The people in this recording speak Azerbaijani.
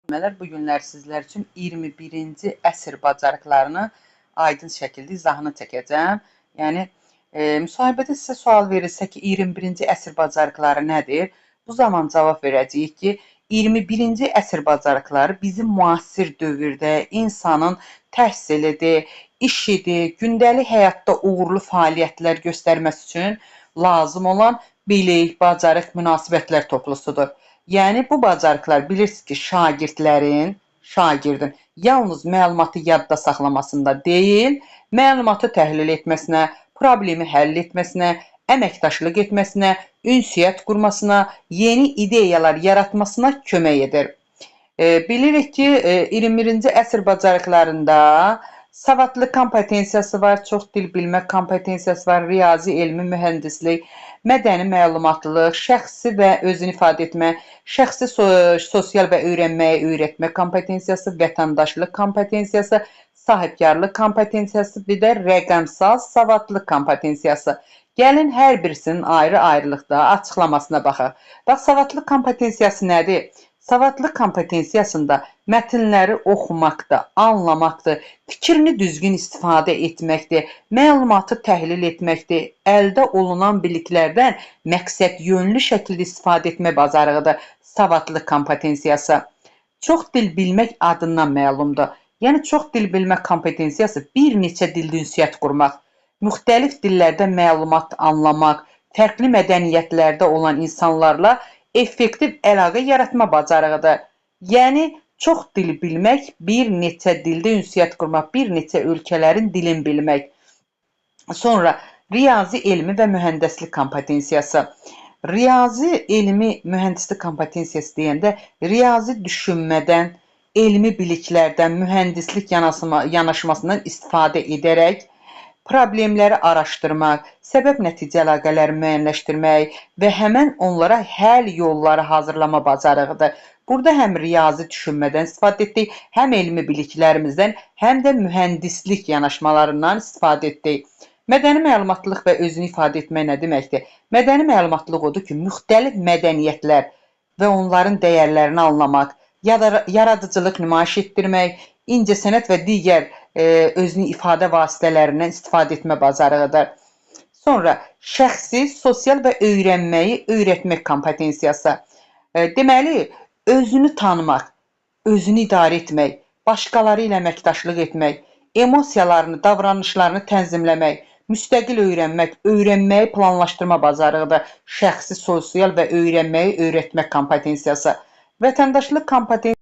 Bu günlər sizlər üçün 21-ci əsr bacarıqlarını aydın şəkildə izahını çəkəcəm. Yəni, müsahibədə sizə sual verilsə ki, 21-ci əsr bacarıqları nədir? Bu zaman cavab verəcəyik ki, 21-ci əsr bacarıqları bizim müasir dövrdə insanın təhsilidir, işidir, gündəlik həyatda uğurlu fəaliyyətlər göstərməsi üçün lazım olan bilik, bacarıq, münasibətlər toplusudur. Yəni, bu bacarıqlar bilirsiniz ki, şagirdin yalnız məlumatı yadda saxlamasında deyil, məlumatı təhlil etməsinə, problemi həll etməsinə, əməkdaşlıq etməsinə, ünsiyyət qurmasına, yeni ideyalar yaratmasına kömək edir. Bilirik ki, 21-ci əsr bacarıqlarında savadlı kompetensiyası var, çox dil bilmə kompetensiyası var, riyazi, elmi, mühəndislik, mədəni məlumatlılıq, şəxsi və özünü ifadə etmə, şəxsi sosial və öyrətmə kompetensiyası, vətəndaşlıq kompetensiyası, sahibkarlıq kompetensiyası, bir də rəqəmsal savadlıq kompetensiyası. Gəlin hər birisinin ayrı-ayrılıqda açıqlamasına baxaq. Bax, savadlıq kompetensiyası nədir? Savadlıq kompetensiyasında mətnləri oxumaqdır, anlamaqdır, fikrini düzgün istifadə etməkdir, məlumatı təhlil etməkdir, əldə olunan biliklərdən məqsəd yönlü şəkildə istifadə etmə bacarığıdır savadlıq kompetensiyası. Çox dil bilmək adından məlumdur. Yəni, çox dil bilmə kompetensiyası bir neçə dildə ünsiyyət qurmaq, müxtəlif dillərdə məlumat anlamaq, fərqli mədəniyyətlərdə olan insanlarla effektiv əlaqə yaratma bacarığıdır. Yəni, çox dil bilmək, bir neçə dildə ünsiyyət qurmaq, bir neçə ölkələrin dilini bilmək. Sonra, riyazi, elmi və mühəndislik kompetensiyası. Riyazi, elmi, mühəndislik kompetensiyası deyəndə, riyazi düşünmədən, elmi biliklərdən, mühəndislik yanaşmasından istifadə edərək, problemləri araşdırmaq, səbəb-nəticə əlaqələri müəyyənləşdirmək və həmən onlara həll yolları hazırlama bacarığıdır. Burada həm riyazi düşünmədən istifadə etdik, həm elmi biliklərimizdən, həm də mühəndislik yanaşmalarından istifadə etdik. Mədəni məlumatlılıq və özünü ifadə etmək nə deməkdir? Mədəni məlumatlılıq odur ki, müxtəlif mədəniyyətlər və onların dəyərlərini anlamaq, yaradıcılıq nümayiş etdirmək, incəsənət və digər özünü ifadə vasitələrindən istifadə etmə bacarığıdır. Sonra, şəxsi, sosial və öyrətmək kompetensiyası. Deməli, özünü tanımaq, özünü idarə etmək, başqaları ilə əməkdaşlıq etmək, emosiyalarını, davranışlarını tənzimləmək, müstəqil öyrənmək, öyrənməyi planlaşdırma bacarığıdır. Şəxsi, sosial və öyrətmək kompetensiyası. Vətəndaşlıq kompetensiyası